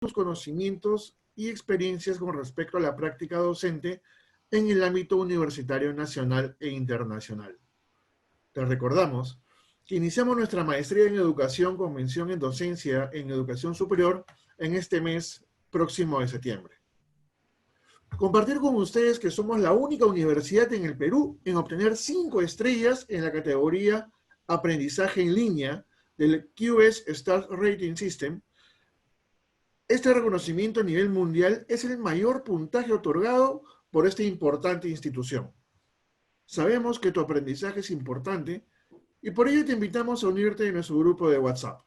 tus conocimientos y experiencias con respecto a la práctica docente en el ámbito universitario nacional e internacional. Te recordamos que iniciamos nuestra maestría en educación con mención en docencia en educación superior en este mes próximo de septiembre. Compartir con ustedes que somos la única universidad en el Perú en obtener 5 estrellas en la categoría Aprendizaje en línea del QS Start Rating System. Este reconocimiento a nivel mundial es el mayor puntaje otorgado por esta importante institución. Sabemos que tu aprendizaje es importante y por ello te invitamos a unirte en nuestro grupo de WhatsApp,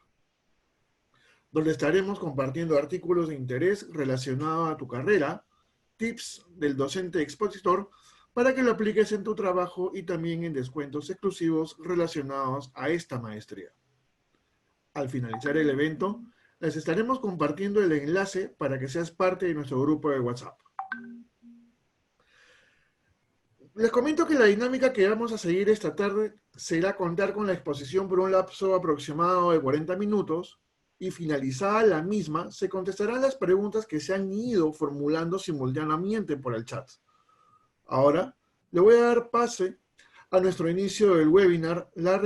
donde estaremos compartiendo artículos de interés relacionados a tu carrera, tips del docente expositor para que lo apliques en tu trabajo y también en descuentos exclusivos relacionados a esta maestría. Al finalizar el evento, les estaremos compartiendo el enlace para que seas parte de nuestro grupo de WhatsApp. Les comento que la dinámica que vamos a seguir esta tarde será contar con la exposición por un lapso aproximado de 40 minutos y finalizada la misma, se contestarán las preguntas que se han ido formulando simultáneamente por el chat. Ahora, le voy a dar pase a nuestro inicio del webinar, la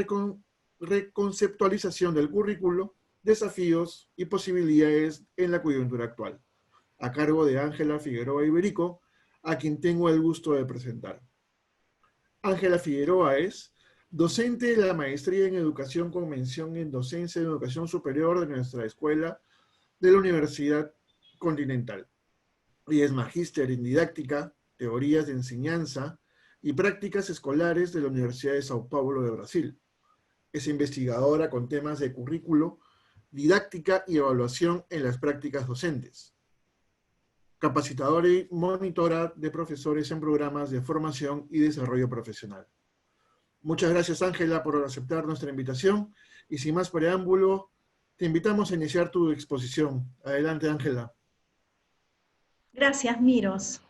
reconceptualización del currículo, desafíos y posibilidades en la coyuntura actual, a cargo de Ángela Figueroa Iberico, a quien tengo el gusto de presentar. Ángela Figueroa es docente de la maestría en educación con mención en docencia de educación superior de nuestra escuela de la Universidad Continental. Y es magíster en didáctica, teorías de enseñanza y prácticas escolares de la Universidad de Sao Paulo de Brasil. Es investigadora con temas de currículo, didáctica y evaluación en las prácticas docentes. Capacitadora y monitora de profesores en programas de formación y desarrollo profesional. Muchas gracias, Ángela, por aceptar nuestra invitación. Y sin más preámbulo, te invitamos a iniciar tu exposición. Adelante, Ángela. Gracias, Miros.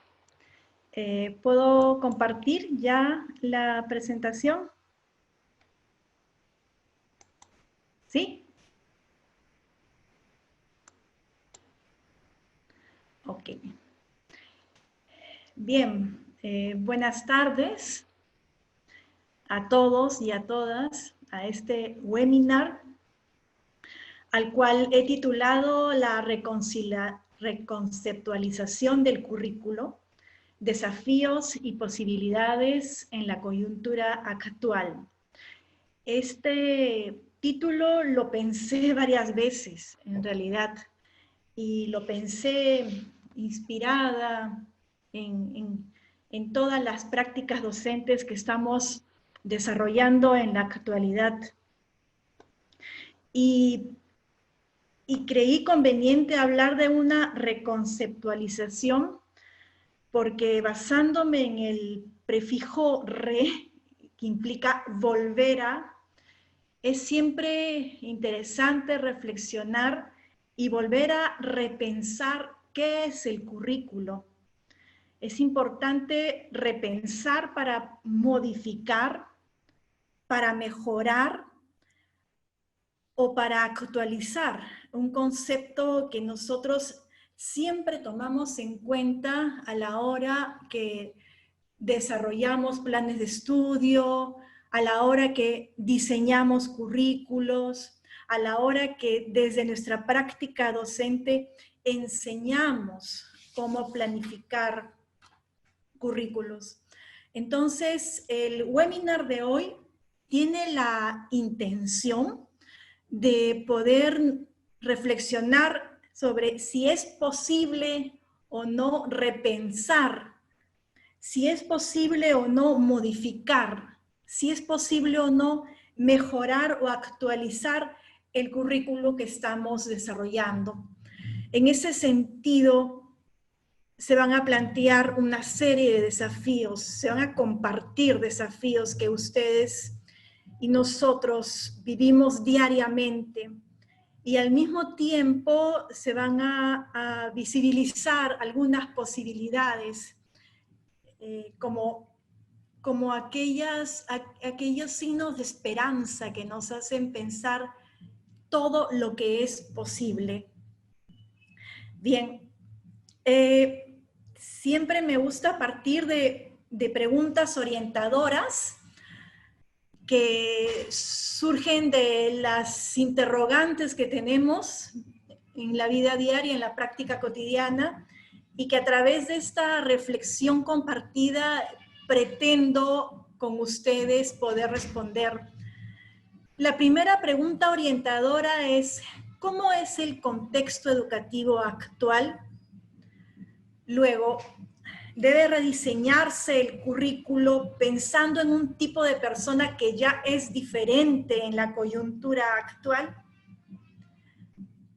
¿Puedo compartir ya la presentación? ¿Sí? Ok. Bien, buenas tardes a todos y a todas a este webinar, al cual he titulado la reconceptualización del currículo, desafíos y posibilidades en la coyuntura actual. Este título lo pensé varias veces, en realidad, y lo pensé inspirada en todas las prácticas docentes que estamos desarrollando en la actualidad. Y creí conveniente hablar de una reconceptualización porque basándome en el prefijo re, que implica volver a, es siempre interesante reflexionar y volver a repensar qué es el currículo. Es importante repensar para modificar, para mejorar o para actualizar un concepto que nosotros siempre tomamos en cuenta a la hora que desarrollamos planes de estudio, a la hora que diseñamos currículos, a la hora que desde nuestra práctica docente enseñamos cómo planificar currículos. Entonces, el webinar de hoy tiene la intención de poder reflexionar sobre si es posible o no repensar, si es posible o no modificar, si es posible o no mejorar o actualizar el currículo que estamos desarrollando. En ese sentido, se van a plantear una serie de desafíos, se van a compartir desafíos que ustedes y nosotros vivimos diariamente, y al mismo tiempo se van a visibilizar algunas posibilidades como aquellos signos de esperanza que nos hacen pensar todo lo que es posible. Bien, siempre me gusta partir de preguntas orientadoras que surgen de las interrogantes que tenemos en la vida diaria, en la práctica cotidiana, y que a través de esta reflexión compartida pretendo con ustedes poder responder. La primera pregunta orientadora es: ¿cómo es el contexto educativo actual? Luego, debe rediseñarse el currículo pensando en un tipo de persona que ya es diferente en la coyuntura actual.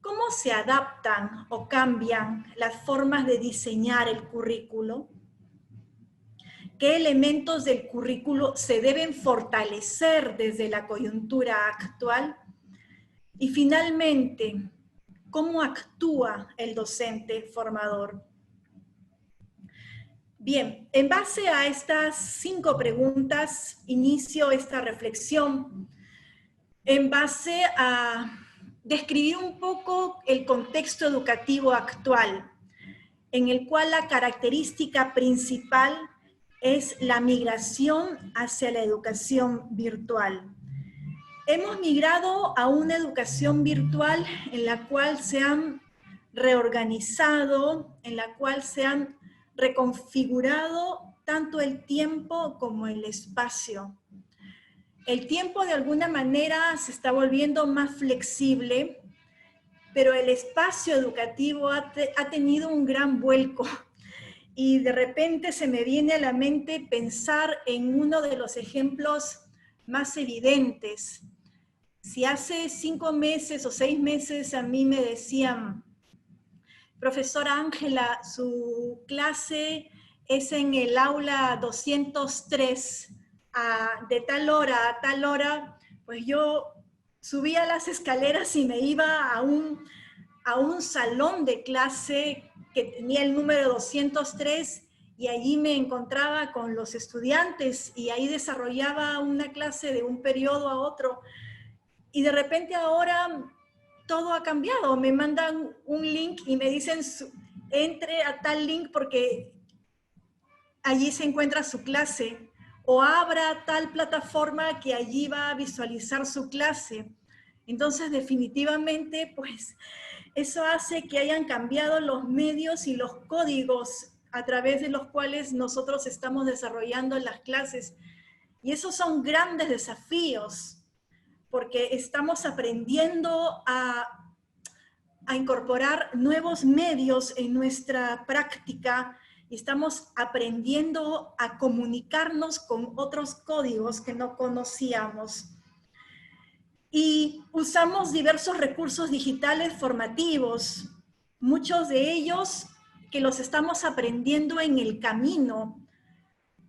¿Cómo se adaptan o cambian las formas de diseñar el currículo? ¿Qué elementos del currículo se deben fortalecer desde la coyuntura actual? Y finalmente, ¿cómo actúa el docente formador? Bien, en base a estas 5 preguntas, inicio esta reflexión en base a describir un poco el contexto educativo actual, en el cual la característica principal es la migración hacia la educación virtual. Hemos migrado a una educación virtual en la cual se han reorganizado, en la cual se han reconfigurado tanto el tiempo como el espacio. El tiempo de alguna manera se está volviendo más flexible, pero el espacio educativo ha tenido un gran vuelco. Y de repente se me viene a la mente pensar en uno de los ejemplos más evidentes. Si hace 5 meses o 6 meses a mí me decían: profesora Ángela, su clase es en el aula 203, de tal hora a tal hora, pues yo subía las escaleras y me iba a un salón de clase que tenía el número 203 y allí me encontraba con los estudiantes y ahí desarrollaba una clase de un periodo a otro. Y de repente ahora todo ha cambiado. Me mandan un link y me dicen: entre a tal link porque allí se encuentra su clase, o abra tal plataforma que allí va a visualizar su clase. Entonces, definitivamente, pues, eso hace que hayan cambiado los medios y los códigos a través de los cuales nosotros estamos desarrollando las clases. Y esos son grandes desafíos, porque estamos aprendiendo a incorporar nuevos medios en nuestra práctica y estamos aprendiendo a comunicarnos con otros códigos que no conocíamos. Y usamos diversos recursos digitales formativos, muchos de ellos que los estamos aprendiendo en el camino,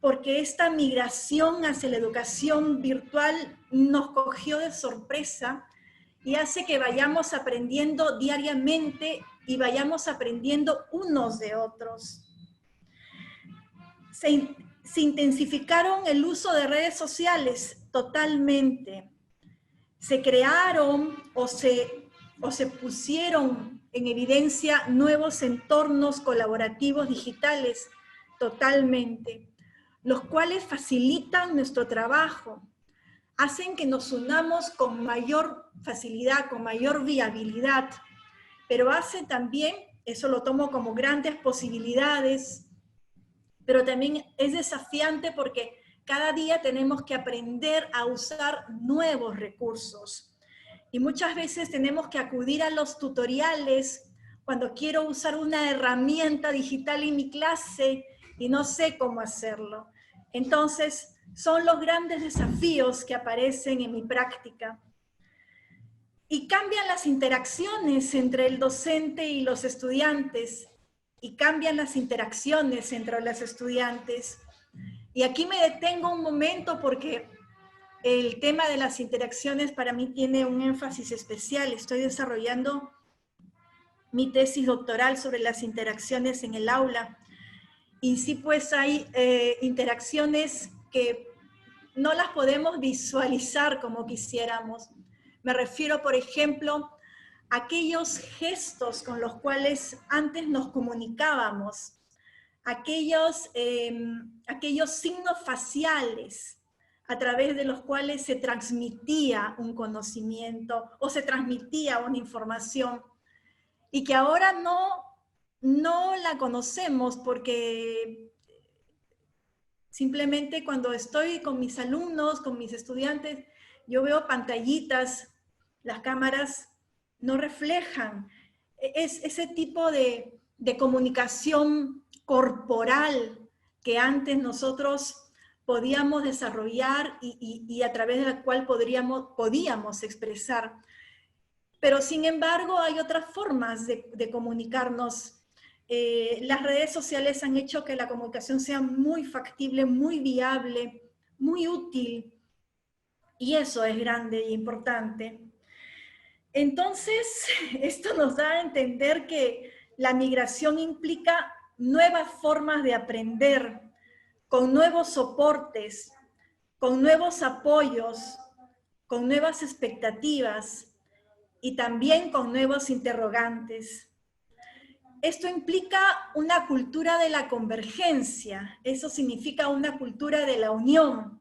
porque esta migración hacia la educación virtual nos cogió de sorpresa y hace que vayamos aprendiendo diariamente y vayamos aprendiendo unos de otros. Se intensificaron el uso de redes sociales totalmente. Se crearon o se pusieron en evidencia nuevos entornos colaborativos digitales totalmente, los cuales facilitan nuestro trabajo, hacen que nos unamos con mayor facilidad, con mayor viabilidad, pero hace también, eso lo tomo como grandes posibilidades, pero también es desafiante porque cada día tenemos que aprender a usar nuevos recursos. Y muchas veces tenemos que acudir a los tutoriales cuando quiero usar una herramienta digital en mi clase y no sé cómo hacerlo. Entonces, son los grandes desafíos que aparecen en mi práctica. Y cambian las interacciones entre el docente y los estudiantes, y cambian las interacciones entre los estudiantes. Y aquí me detengo un momento porque el tema de las interacciones para mí tiene un énfasis especial. Estoy desarrollando mi tesis doctoral sobre las interacciones en el aula. Y sí, pues hay interacciones que no las podemos visualizar como quisiéramos. Me refiero, por ejemplo, aquellos gestos con los cuales antes nos comunicábamos, aquellos signos faciales a través de los cuales se transmitía un conocimiento o se transmitía una información y que ahora no la conocemos porque simplemente cuando estoy con mis alumnos, con mis estudiantes, yo veo pantallitas, las cámaras no reflejan ese tipo de comunicación corporal que antes nosotros podíamos desarrollar y a través de la cual podíamos expresar. Pero sin embargo hay otras formas de comunicarnos. Las redes sociales han hecho que la comunicación sea muy factible, muy viable, muy útil, y eso es grande e importante. Entonces, esto nos da a entender que la migración implica nuevas formas de aprender, con nuevos soportes, con nuevos apoyos, con nuevas expectativas y también con nuevos interrogantes. Esto implica una cultura de la convergencia, eso significa una cultura de la unión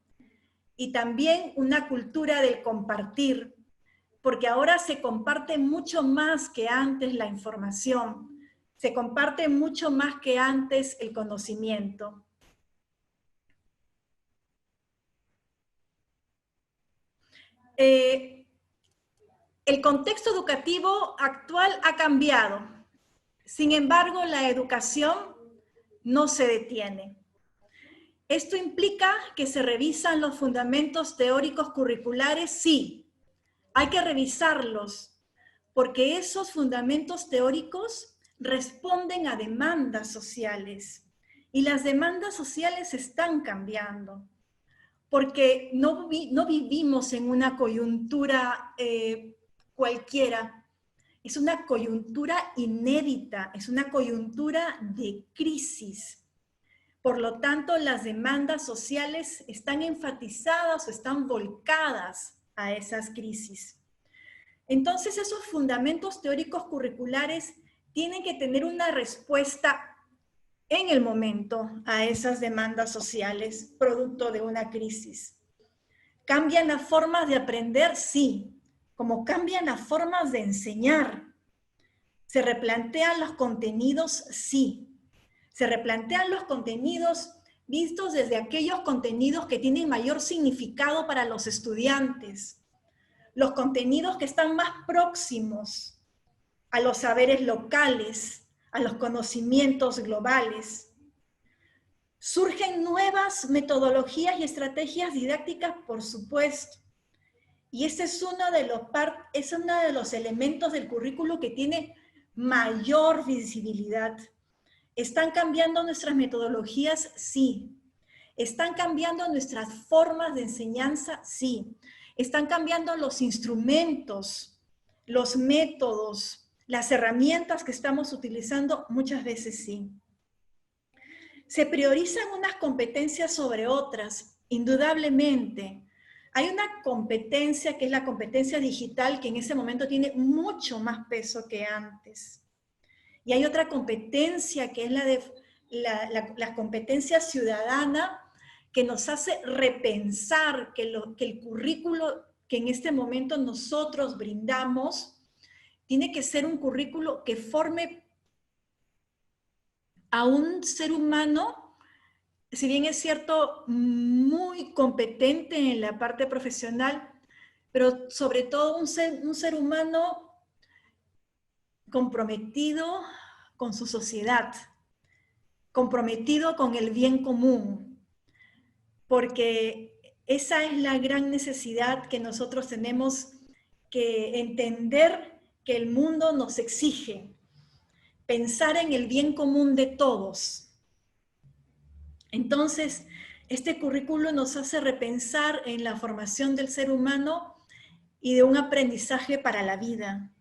y también una cultura del compartir, porque ahora se comparte mucho más que antes la información, se comparte mucho más que antes el conocimiento. El contexto educativo actual ha cambiado. Sin embargo, la educación no se detiene. ¿Esto implica que se revisan los fundamentos teóricos curriculares? Sí, hay que revisarlos, porque esos fundamentos teóricos responden a demandas sociales. Y las demandas sociales están cambiando, porque no vivimos en una coyuntura cualquiera. Es una coyuntura inédita, es una coyuntura de crisis. Por lo tanto, las demandas sociales están enfatizadas o están volcadas a esas crisis. Entonces, esos fundamentos teóricos curriculares tienen que tener una respuesta en el momento a esas demandas sociales, producto de una crisis. ¿Cambian las formas de aprender? Sí. Como cambian las formas de enseñar. ¿Se replantean los contenidos? Sí. Se replantean los contenidos vistos desde aquellos contenidos que tienen mayor significado para los estudiantes. Los contenidos que están más próximos a los saberes locales, a los conocimientos globales. Surgen nuevas metodologías y estrategias didácticas, por supuesto. Y ese es uno de los elementos del currículo que tiene mayor visibilidad. ¿Están cambiando nuestras metodologías? Sí. ¿Están cambiando nuestras formas de enseñanza? Sí. ¿Están cambiando los instrumentos, los métodos, las herramientas que estamos utilizando? Muchas veces sí. ¿Se priorizan unas competencias sobre otras? Indudablemente. Hay una competencia que es la competencia digital que en ese momento tiene mucho más peso que antes. Y hay otra competencia que es la competencia ciudadana que nos hace repensar que el currículo que en este momento nosotros brindamos tiene que ser un currículo que forme a un ser humano, si bien es cierto, muy competente en la parte profesional, pero sobre todo un ser humano comprometido con su sociedad, comprometido con el bien común, porque esa es la gran necesidad que nosotros tenemos que entender que el mundo nos exige, pensar en el bien común de todos. Entonces, este currículo nos hace repensar en la formación del ser humano y de un aprendizaje para la vida.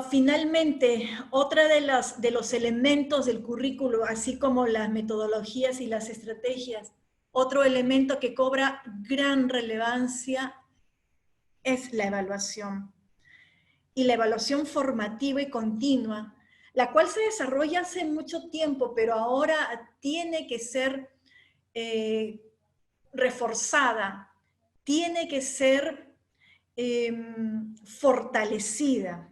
Finalmente, otra de los elementos del currículo, así como las metodologías y las estrategias, otro elemento que cobra gran relevancia es la evaluación. y la evaluación formativa y continua, la cual se desarrolla hace mucho tiempo, pero ahora tiene que ser reforzada, tiene que ser fortalecida.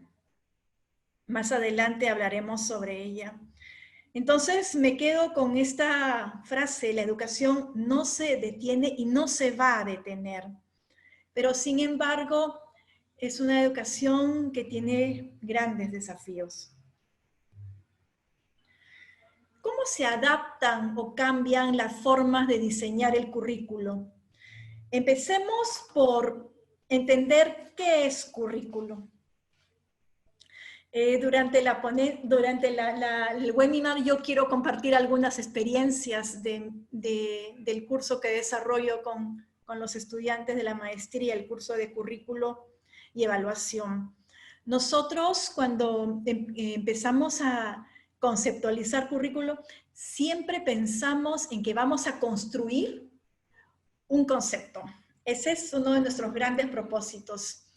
Más adelante hablaremos sobre ella. Entonces me quedo con esta frase: la educación no se detiene y no se va a detener, pero sin embargo es una educación que tiene grandes desafíos. ¿Cómo se adaptan o cambian las formas de diseñar el currículo? Empecemos por entender qué es currículo. Durante el webinar yo quiero compartir algunas experiencias del curso que desarrollo con los estudiantes de la maestría, el curso de currículo y evaluación. Nosotros cuando empezamos a conceptualizar currículo, siempre pensamos en que vamos a construir un concepto. Ese es uno de nuestros grandes propósitos.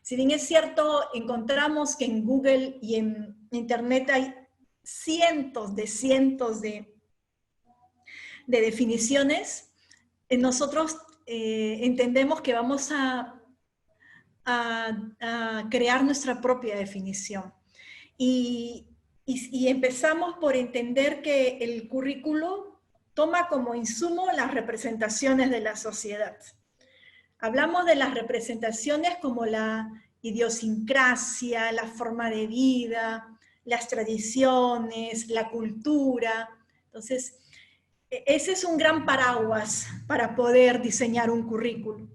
Si bien es cierto, encontramos que en Google y en Internet hay cientos de definiciones, nosotros entendemos que vamos a crear nuestra propia definición. Y empezamos por entender que el currículo toma como insumo las representaciones de la sociedad. Hablamos de las representaciones como la idiosincrasia, la forma de vida, las tradiciones, la cultura. Entonces, ese es un gran paraguas para poder diseñar un currículo.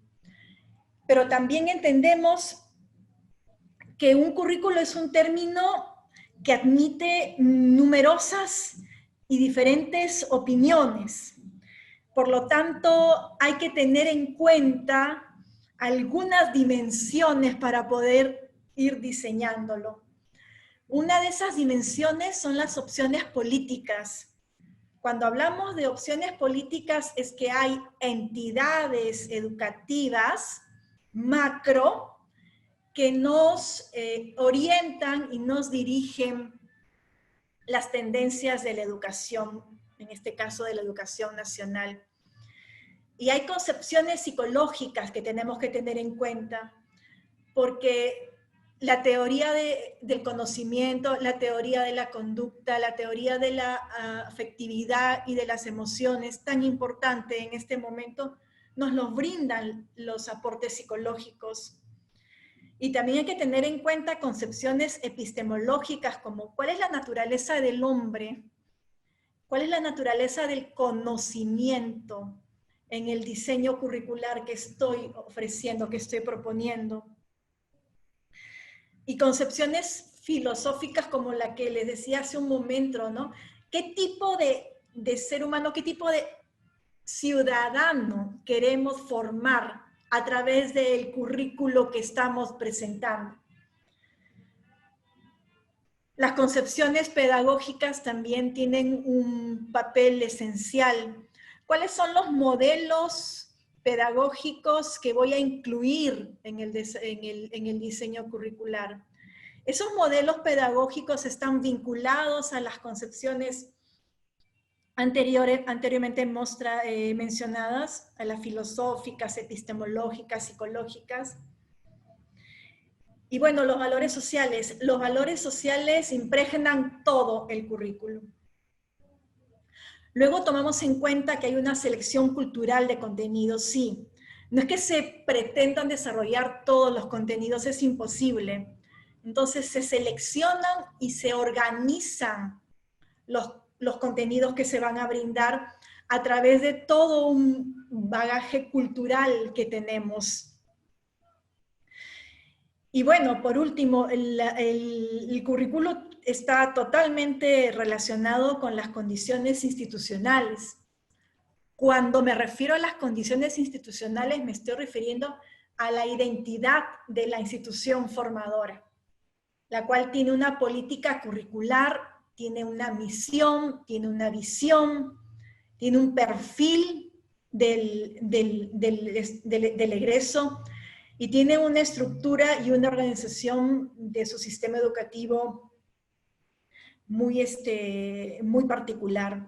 Pero también entendemos que un currículo es un término que admite numerosas y diferentes opiniones. Por lo tanto, hay que tener en cuenta algunas dimensiones para poder ir diseñándolo. Una de esas dimensiones son las opciones políticas. Cuando hablamos de opciones políticas es que hay entidades educativas macro que nos orientan y nos dirigen las tendencias de la educación, en este caso de la educación nacional. Y hay concepciones psicológicas que tenemos que tener en cuenta, porque la teoría del conocimiento, la teoría de la conducta, la teoría de la afectividad y de las emociones, tan importante en este momento, nos los brindan los aportes psicológicos. Y también hay que tener en cuenta concepciones epistemológicas como cuál es la naturaleza del hombre, cuál es la naturaleza del conocimiento en el diseño curricular que estoy ofreciendo, que estoy proponiendo. Y concepciones filosóficas como la que les decía hace un momento, ¿no? ¿Qué tipo de ser humano, qué tipo de ciudadano queremos formar a través del currículo que estamos presentando? Las concepciones pedagógicas también tienen un papel esencial. ¿Cuáles son los modelos pedagógicos que voy a incluir en el diseño curricular? Esos modelos pedagógicos están vinculados a las concepciones anteriormente mencionadas, a las filosóficas, epistemológicas, psicológicas. Y bueno, los valores sociales impregnan todo el currículo. Luego tomamos en cuenta que hay una selección cultural de contenidos, sí. No es que se pretendan desarrollar todos los contenidos, es imposible. Entonces se seleccionan y se organizan los contenidos que se van a brindar a través de todo un bagaje cultural que tenemos. Y bueno, por último, el currículo está totalmente relacionado con las condiciones institucionales. Cuando me refiero a las condiciones institucionales, me estoy refiriendo a la identidad de la institución formadora, la cual tiene una política curricular, tiene una misión, tiene una visión, tiene un perfil del egreso, y tiene una estructura y una organización de su sistema educativo muy particular.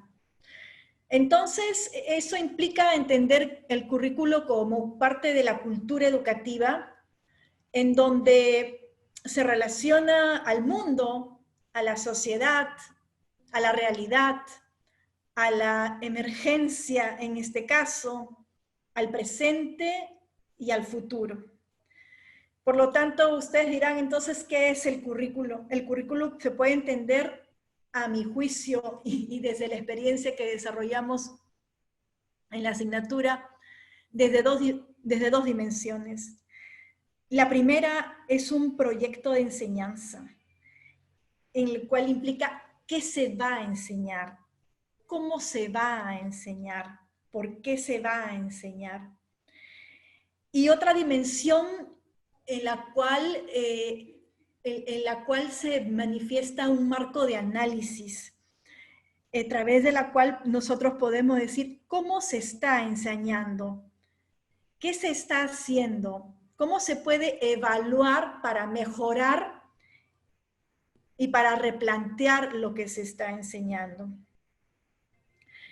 Entonces, eso implica entender el currículo como parte de la cultura educativa, en donde se relaciona al mundo, a la sociedad, a la realidad, a la emergencia en este caso, al presente y al futuro. Por lo tanto, ustedes dirán, entonces, ¿qué es el currículo? El currículo se puede entender, a mi juicio, y desde la experiencia que desarrollamos en la asignatura, desde dos dimensiones. La primera es un proyecto de enseñanza, en el cual implica qué se va a enseñar, cómo se va a enseñar, por qué se va a enseñar. Y otra dimensión en la cual se manifiesta un marco de análisis, a través de la cual nosotros podemos decir cómo se está enseñando, qué se está haciendo, cómo se puede evaluar para mejorar y para replantear lo que se está enseñando.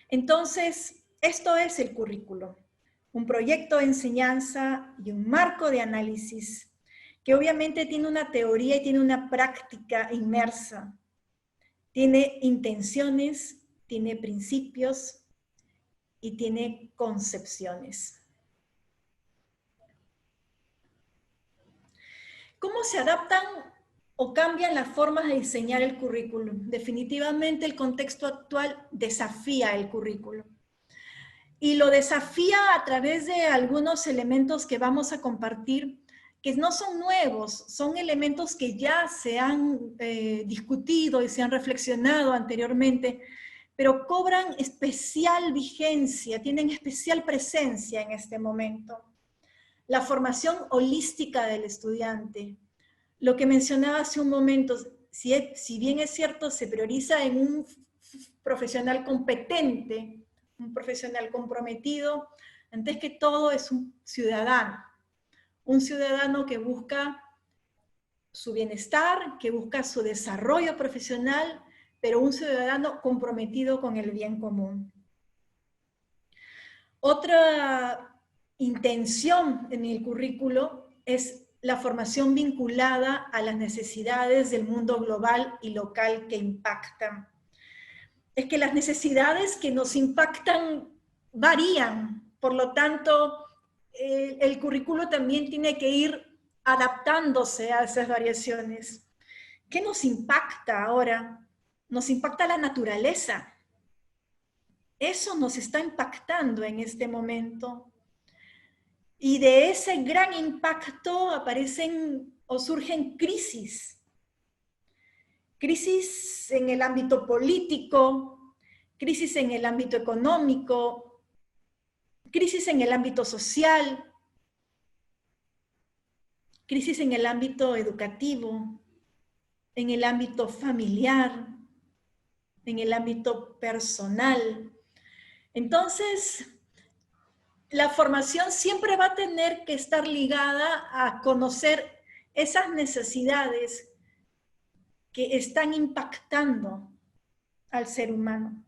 Entonces, esto es el currículo, un proyecto de enseñanza y un marco de análisis que obviamente tiene una teoría y tiene una práctica inmersa. Tiene intenciones, tiene principios y tiene concepciones. ¿Cómo se adaptan o cambian las formas de diseñar el currículum? Definitivamente el contexto actual desafía el currículum. Y lo desafía a través de algunos elementos que vamos a compartir, que no son nuevos, son elementos que ya se han discutido y se han reflexionado anteriormente, pero cobran especial vigencia, tienen especial presencia en este momento. La formación holística del estudiante. Lo que mencionaba hace un momento, si bien es cierto, se prioriza en un profesional competente, un profesional comprometido, antes que todo es un ciudadano que busca su bienestar, que busca su desarrollo profesional, pero un ciudadano comprometido con el bien común. Otra intención en el currículo es la formación vinculada a las necesidades del mundo global y local que impactan. Es que las necesidades que nos impactan varían, por lo tanto, el currículo también tiene que ir adaptándose a esas variaciones. ¿Qué nos impacta ahora? Nos impacta la naturaleza. Eso nos está impactando en este momento. Y de ese gran impacto aparecen o surgen crisis. Crisis en el ámbito político, crisis en el ámbito económico, crisis en el ámbito social, crisis en el ámbito educativo, en el ámbito familiar, en el ámbito personal. Entonces, la formación siempre va a tener que estar ligada a conocer esas necesidades que están impactando al ser humano.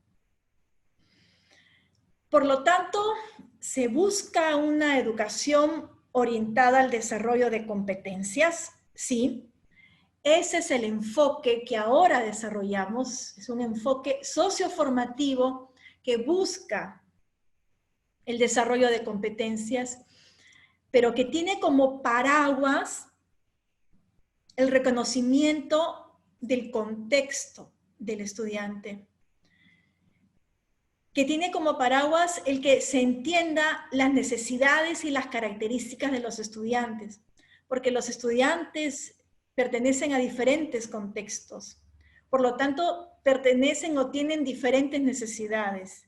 Por lo tanto, se busca una educación orientada al desarrollo de competencias, sí. Ese es el enfoque que ahora desarrollamos, es un enfoque socioformativo que busca el desarrollo de competencias, pero que tiene como paraguas el reconocimiento del contexto del estudiante, que tiene como paraguas el que se entienda las necesidades y las características de los estudiantes, porque los estudiantes pertenecen a diferentes contextos, por lo tanto, pertenecen o tienen diferentes necesidades.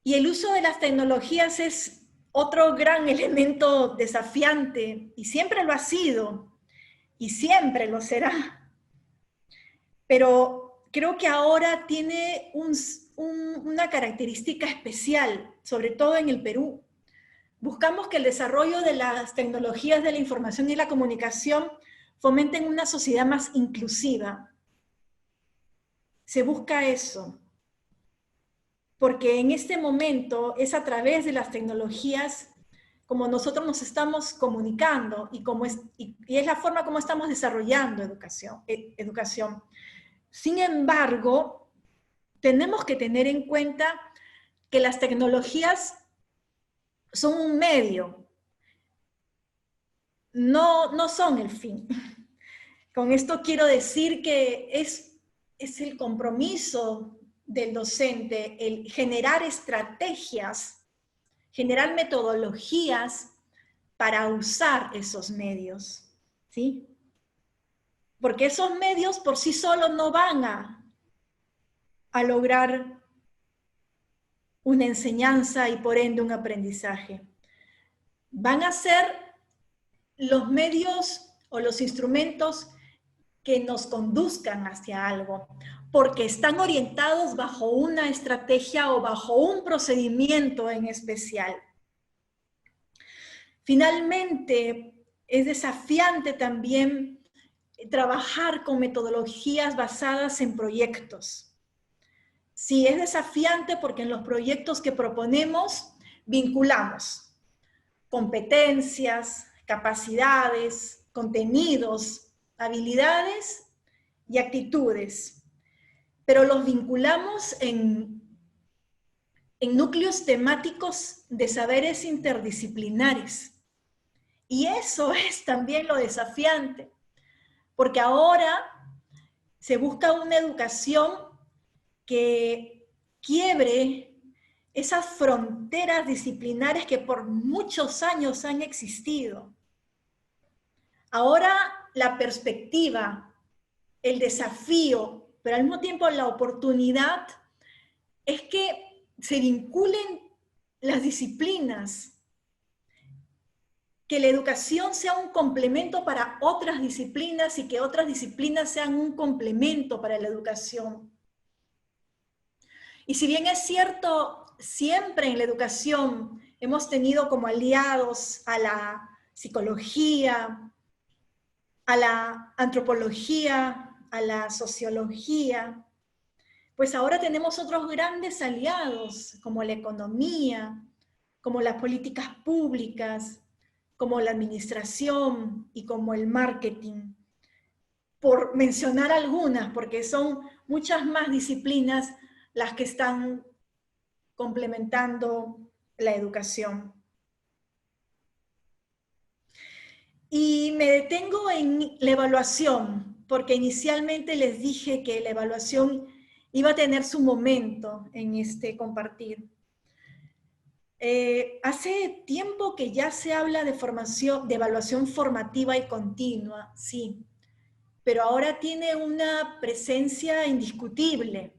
Y el uso de las tecnologías es otro gran elemento desafiante, y siempre lo ha sido, y siempre lo será. Pero creo que ahora tiene una característica especial, sobre todo en el Perú, buscamos que el desarrollo de las tecnologías de la información y la comunicación fomenten una sociedad más inclusiva. Se busca eso, porque en este momento es a través de las tecnologías como nosotros nos estamos comunicando y es la forma como estamos desarrollando educación. Sin embargo, tenemos que tener en cuenta que las tecnologías son un medio, no son el fin. Con esto quiero decir que es el compromiso del docente, el generar estrategias, generar metodologías para usar esos medios, ¿sí? Porque esos medios por sí solos no van a lograr una enseñanza y por ende un aprendizaje. Van a ser los medios o los instrumentos que nos conduzcan hacia algo, porque están orientados bajo una estrategia o bajo un procedimiento en especial. Finalmente, es desafiante también trabajar con metodologías basadas en proyectos. Sí, es desafiante porque en los proyectos que proponemos vinculamos competencias, capacidades, contenidos, habilidades y actitudes, pero los vinculamos en núcleos temáticos de saberes interdisciplinares. Y eso es también lo desafiante, porque ahora se busca una educación que quiebre esas fronteras disciplinares que por muchos años han existido. Ahora la perspectiva, el desafío, pero al mismo tiempo la oportunidad es que se vinculen las disciplinas, que la educación sea un complemento para otras disciplinas y que otras disciplinas sean un complemento para la educación. Y si bien es cierto, siempre en la educación hemos tenido como aliados a la psicología, a la antropología, a la sociología, pues ahora tenemos otros grandes aliados, como la economía, como las políticas públicas, como la administración y como el marketing, por mencionar algunas, porque son muchas más disciplinas las que están complementando la educación. Y me detengo en la evaluación, porque inicialmente les dije que la evaluación iba a tener su momento en este compartir. Hace tiempo que ya se habla de evaluación formativa y continua, sí, pero ahora tiene una presencia indiscutible,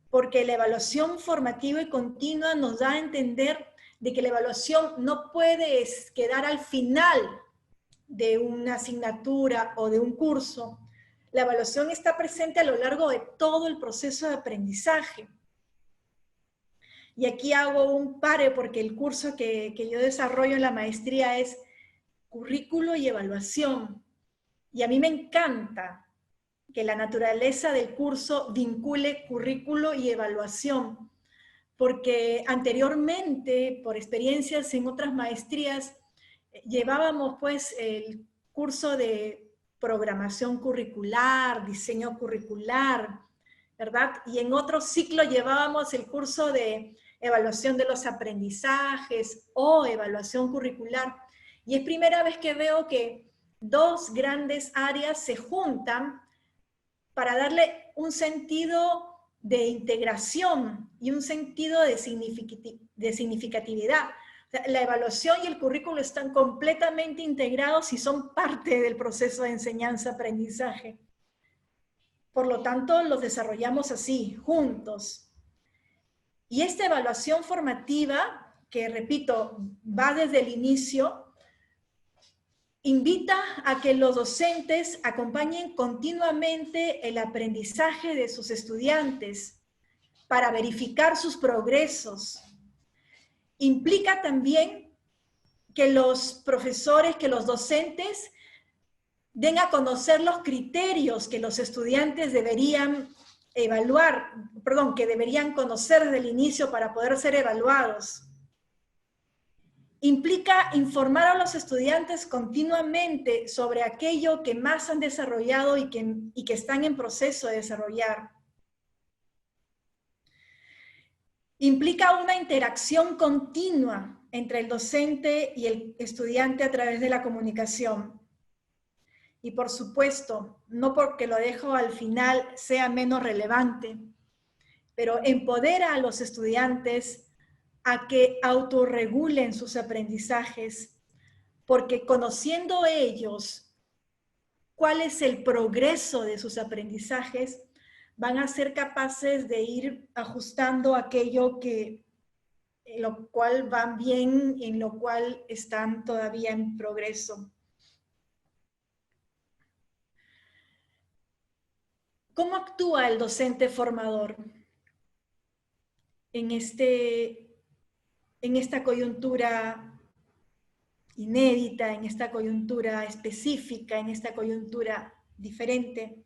porque la evaluación formativa y continua nos da a entender de que la evaluación no puede quedar al final de una asignatura o de un curso. La evaluación está presente a lo largo de todo el proceso de aprendizaje. Y aquí hago un pare porque el curso que yo desarrollo en la maestría es currículo y evaluación. Y a mí me encanta que la naturaleza del curso vincule currículo y evaluación, porque anteriormente, por experiencias en otras maestrías, llevábamos pues el curso de programación curricular, diseño curricular, ¿verdad? Y en otro ciclo llevábamos el curso de evaluación de los aprendizajes o evaluación curricular. Y es primera vez que veo que dos grandes áreas se juntan para darle un sentido de integración y un sentido de significatividad. O sea, la evaluación y el currículo están completamente integrados y son parte del proceso de enseñanza-aprendizaje. Por lo tanto, los desarrollamos así, juntos. Y esta evaluación formativa, que repito, va desde el inicio, invita a que los docentes acompañen continuamente el aprendizaje de sus estudiantes para verificar sus progresos. Implica también que los profesores, que los docentes den a conocer los criterios que los estudiantes deberían evaluar, perdón, que deberían conocer desde el inicio para poder ser evaluados. Implica informar a los estudiantes continuamente sobre aquello que más han desarrollado y que están en proceso de desarrollar. Implica una interacción continua entre el docente y el estudiante a través de la comunicación. Y por supuesto, no porque lo dejo al final sea menos relevante, pero empodera a los estudiantes a que autorregulen sus aprendizajes, porque conociendo ellos cuál es el progreso de sus aprendizajes, van a ser capaces de ir ajustando aquello en lo cual van bien, en lo cual están todavía en progreso. ¿Cómo actúa el docente formador en esta coyuntura inédita, en esta coyuntura específica, en esta coyuntura diferente?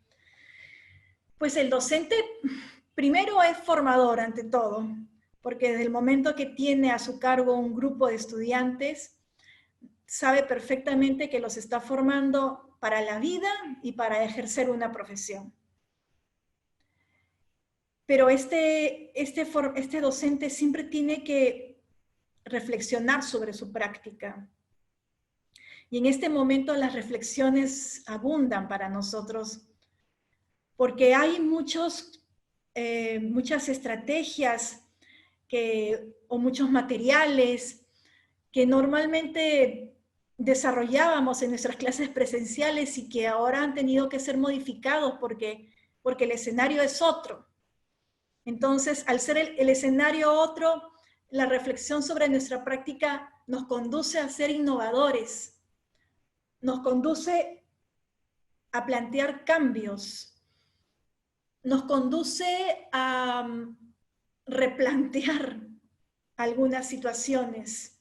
Pues el docente primero es formador ante todo, porque desde el momento que tiene a su cargo un grupo de estudiantes, sabe perfectamente que los está formando para la vida y para ejercer una profesión. Pero este docente siempre tiene que reflexionar sobre su práctica. Y en este momento las reflexiones abundan para nosotros, porque hay muchas estrategias o muchos materiales que normalmente desarrollábamos en nuestras clases presenciales y que ahora han tenido que ser modificados porque el escenario es otro. Entonces, al ser el escenario otro, la reflexión sobre nuestra práctica nos conduce a ser innovadores, nos conduce a plantear cambios, nos conduce a replantear algunas situaciones.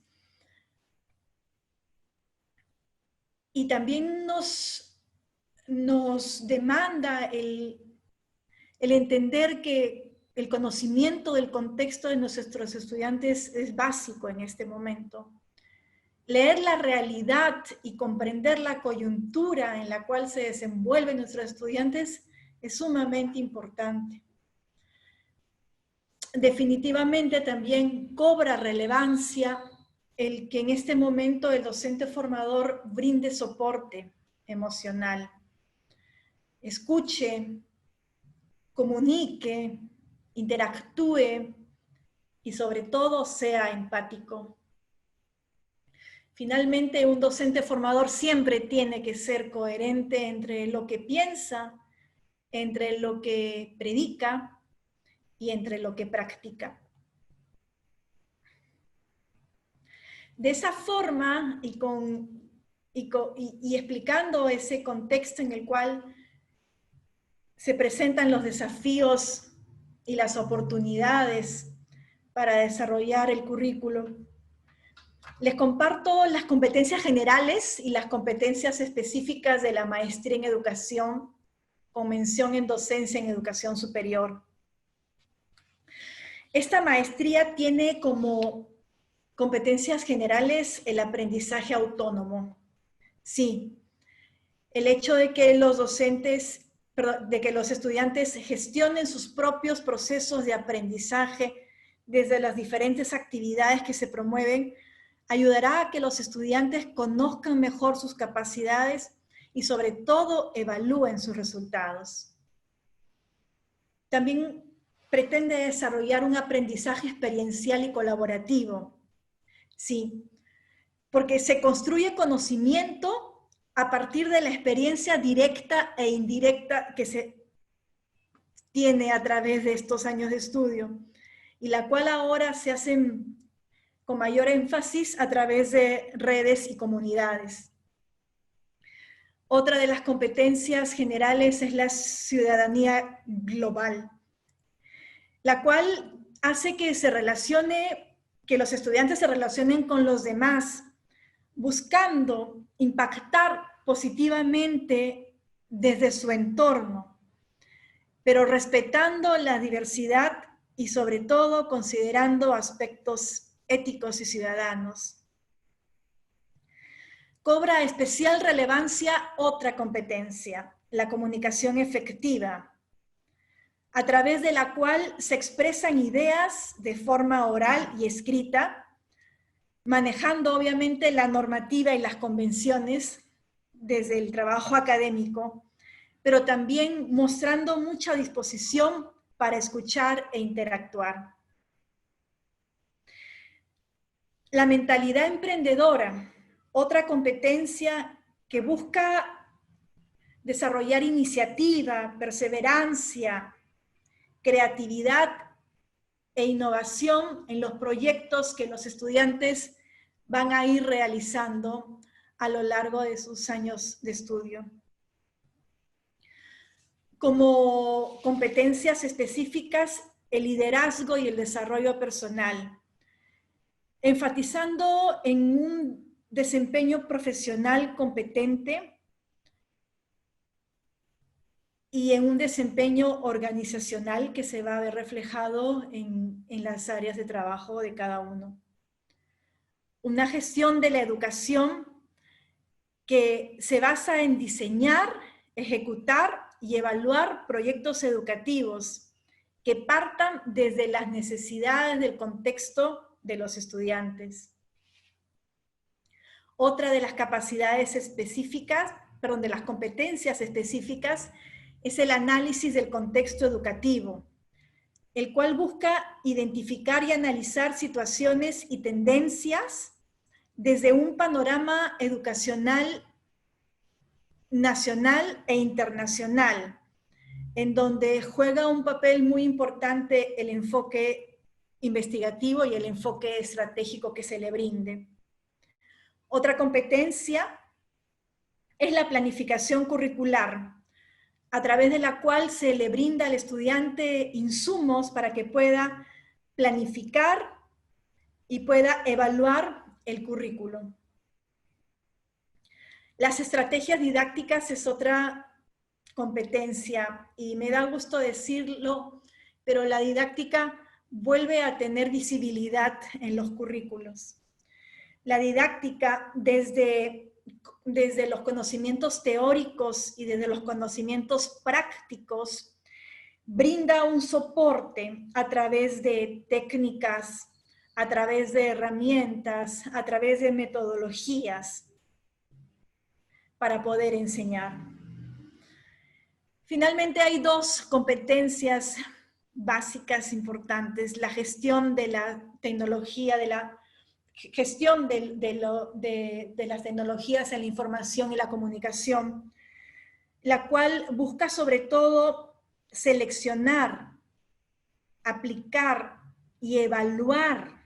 Y también nos demanda el entender que el conocimiento del contexto de nuestros estudiantes es básico en este momento. Leer la realidad y comprender la coyuntura en la cual se desenvuelven nuestros estudiantes es sumamente importante. Definitivamente también cobra relevancia el que en este momento el docente formador brinde soporte emocional, escuche, comunique, interactúe y sobre todo sea empático. Finalmente, un docente formador siempre tiene que ser coherente entre lo que piensa, entre lo que predica y entre lo que practica. De esa forma y explicando ese contexto en el cual se presentan los desafíos y las oportunidades para desarrollar el currículo, les comparto las competencias generales y las competencias específicas de la maestría en educación con mención en docencia en educación superior. Esta maestría tiene como competencias generales el aprendizaje autónomo. Sí, el hecho de que los estudiantes gestionen sus propios procesos de aprendizaje desde las diferentes actividades que se promueven, ayudará a que los estudiantes conozcan mejor sus capacidades y sobre todo evalúen sus resultados. También pretende desarrollar un aprendizaje experiencial y colaborativo. Sí, porque se construye conocimiento a partir de la experiencia directa e indirecta que se tiene a través de estos años de estudio, y la cual ahora se hacen con mayor énfasis a través de redes y comunidades. Otra de las competencias generales es la ciudadanía global, la cual hace que los estudiantes se relacionen con los demás, buscando impactar positivamente desde su entorno, pero respetando la diversidad y sobre todo considerando aspectos éticos y ciudadanos. Cobra especial relevancia otra competencia, la comunicación efectiva, a través de la cual se expresan ideas de forma oral y escrita, manejando obviamente la normativa y las convenciones desde el trabajo académico, pero también mostrando mucha disposición para escuchar e interactuar. La mentalidad emprendedora, otra competencia que busca desarrollar iniciativa, perseverancia, creatividad e innovación en los proyectos que los estudiantes van a ir realizando a lo largo de sus años de estudio. Como competencias específicas, el liderazgo y el desarrollo personal, enfatizando en un desempeño profesional competente y en un desempeño organizacional que se va a ver reflejado en las áreas de trabajo de cada uno. Una gestión de la educación que se basa en diseñar, ejecutar y evaluar proyectos educativos que partan desde las necesidades del contexto de los estudiantes. Otra de las capacidades específicas, perdón, de las competencias específicas es el análisis del contexto educativo, el cual busca identificar y analizar situaciones y tendencias desde un panorama educacional nacional e internacional, en donde juega un papel muy importante el enfoque investigativo y el enfoque estratégico que se le brinde. Otra competencia es la planificación curricular, a través de la cual se le brinda al estudiante insumos para que pueda planificar y pueda evaluar el currículo. Las estrategias didácticas es otra competencia y me da gusto decirlo, pero la didáctica vuelve a tener visibilidad en los currículos. La didáctica desde los conocimientos teóricos y desde los conocimientos prácticos brinda un soporte a través de técnicas, a través de herramientas, a través de metodologías para poder enseñar. Finalmente hay dos competencias básicas importantes: la gestión de la tecnología, de la gestión de las tecnologías en la información y la comunicación, la cual busca sobre todo seleccionar, aplicar y evaluar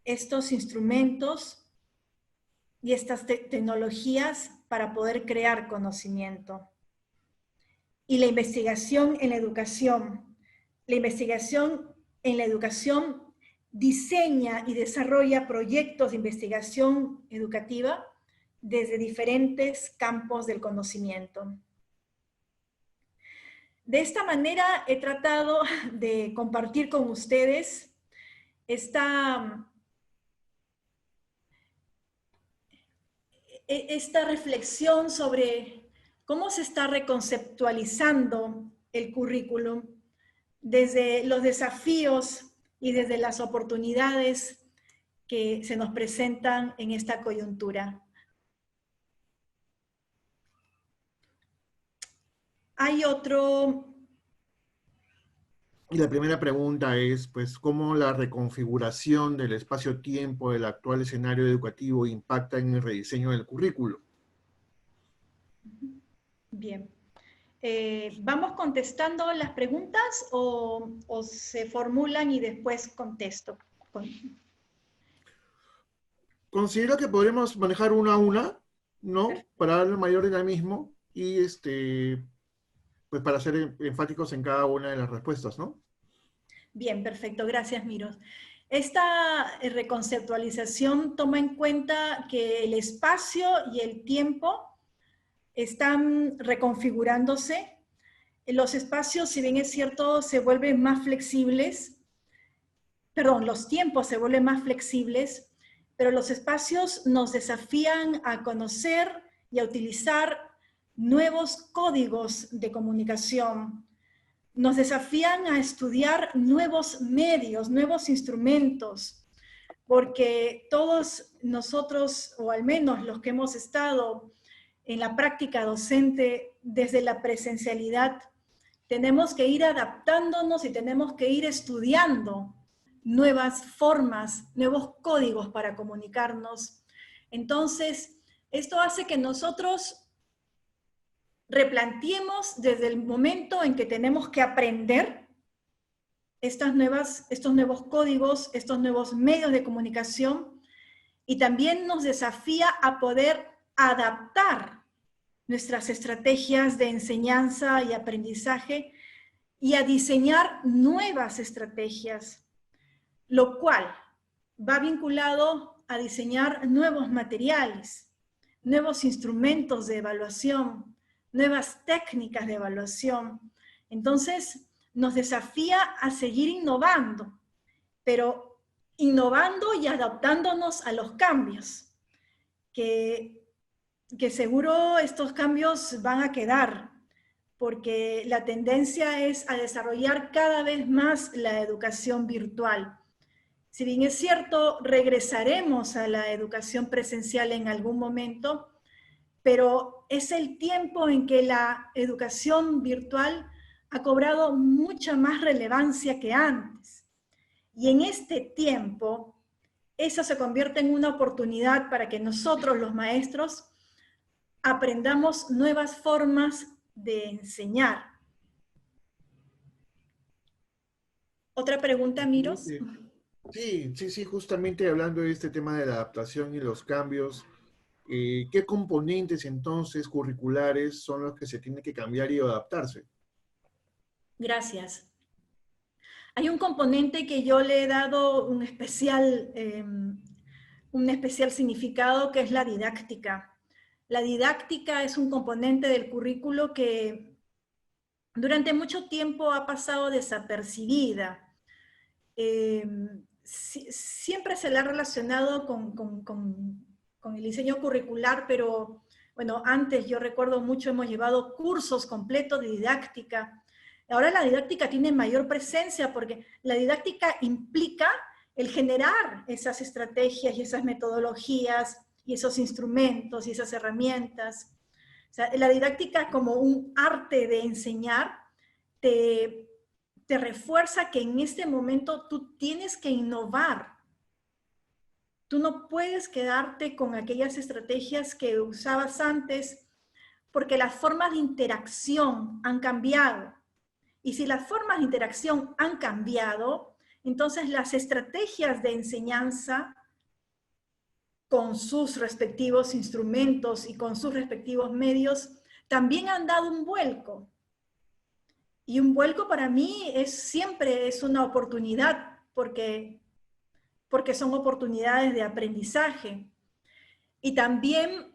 estos instrumentos y estas tecnologías para poder crear conocimiento. Y la investigación en la educación. La investigación en la educación diseña y desarrolla proyectos de investigación educativa desde diferentes campos del conocimiento. De esta manera he tratado de compartir con ustedes esta reflexión sobre cómo se está reconceptualizando el currículum desde los desafíos y desde las oportunidades que se nos presentan en esta coyuntura. Hay otro... Y la primera pregunta es, pues, ¿cómo la reconfiguración del espacio-tiempo del actual escenario educativo impacta en el rediseño del currículo? Bien. ¿Vamos contestando las preguntas o se formulan y después contesto? Considero que podremos manejar una a una, ¿no? Para darle mayor dinamismo y pues para ser enfáticos en cada una de las respuestas, ¿no? Bien, perfecto. Gracias, Miros. Esta reconceptualización toma en cuenta que el espacio y el tiempo están reconfigurándose. Los espacios, si bien es cierto, se vuelven más flexibles, perdón, los tiempos se vuelven más flexibles, pero los espacios nos desafían a conocer y a utilizar nuevos códigos de comunicación. Nos desafían a estudiar nuevos medios, nuevos instrumentos, porque todos nosotros, o al menos los que hemos estado en la práctica docente desde la presencialidad, tenemos que ir adaptándonos y tenemos que ir estudiando nuevas formas, nuevos códigos para comunicarnos. Entonces, esto hace que nosotros replanteemos desde el momento en que tenemos que aprender estos nuevos códigos, estos nuevos medios de comunicación, y también nos desafía a poder adaptar nuestras estrategias de enseñanza y aprendizaje y a diseñar nuevas estrategias, lo cual va vinculado a diseñar nuevos materiales, nuevos instrumentos de evaluación, nuevas técnicas de evaluación. Entonces, nos desafía a seguir innovando, pero innovando y adaptándonos a los cambios, que seguro estos cambios van a quedar, porque la tendencia es a desarrollar cada vez más la educación virtual. Si bien es cierto, regresaremos a la educación presencial en algún momento, pero es el tiempo en que la educación virtual ha cobrado mucha más relevancia que antes. Y en este tiempo, eso se convierte en una oportunidad para que nosotros, los maestros, aprendamos nuevas formas de enseñar. ¿Otra pregunta, Miros? Sí, justamente hablando de este tema de la adaptación y los cambios, ¿qué componentes entonces curriculares son los que se tienen que cambiar y adaptarse? Gracias. Hay un componente que yo le he dado un especial significado, que es la didáctica. La didáctica es un componente del currículo que durante mucho tiempo ha pasado desapercibida. Siempre se la ha relacionado con el diseño curricular, pero bueno, antes yo recuerdo mucho, hemos llevado cursos completos de didáctica. Ahora la didáctica tiene mayor presencia porque la didáctica implica el generar esas estrategias y esas metodologías y esos instrumentos y esas herramientas. O sea, la didáctica como un arte de enseñar te refuerza que en este momento tú tienes que innovar. Tú no puedes quedarte con aquellas estrategias que usabas antes porque las formas de interacción han cambiado. Y si las formas de interacción han cambiado, entonces las estrategias de enseñanza con sus respectivos instrumentos y con sus respectivos medios también han dado un vuelco. Y un vuelco para mí siempre es una oportunidad, porque son oportunidades de aprendizaje. Y también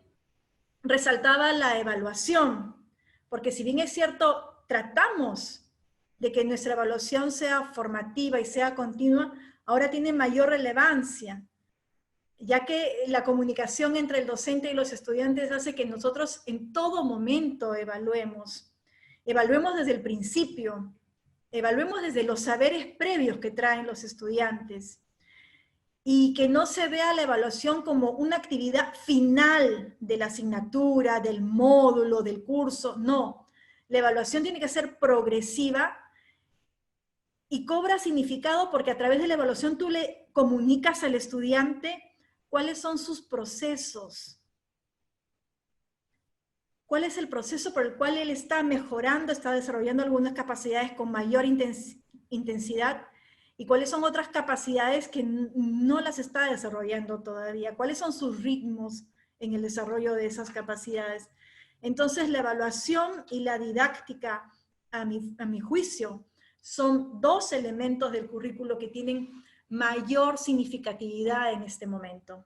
resaltaba la evaluación, porque si bien es cierto, tratamos de que nuestra evaluación sea formativa y sea continua, ahora tiene mayor relevancia, ya que la comunicación entre el docente y los estudiantes hace que nosotros en todo momento evaluemos. Evaluemos desde el principio, evaluemos desde los saberes previos que traen los estudiantes y que no se vea la evaluación como una actividad final de la asignatura, del módulo, del curso. No, la evaluación tiene que ser progresiva y cobra significado porque a través de la evaluación tú le comunicas al estudiante cuáles son sus procesos. ¿Cuál es el proceso por el cual él está mejorando, está desarrollando algunas capacidades con mayor intensidad? ¿Y cuáles son otras capacidades que no las está desarrollando todavía? ¿Cuáles son sus ritmos en el desarrollo de esas capacidades? Entonces, la evaluación y la didáctica, a mi juicio, son dos elementos del currículo que tienen mayor significatividad en este momento.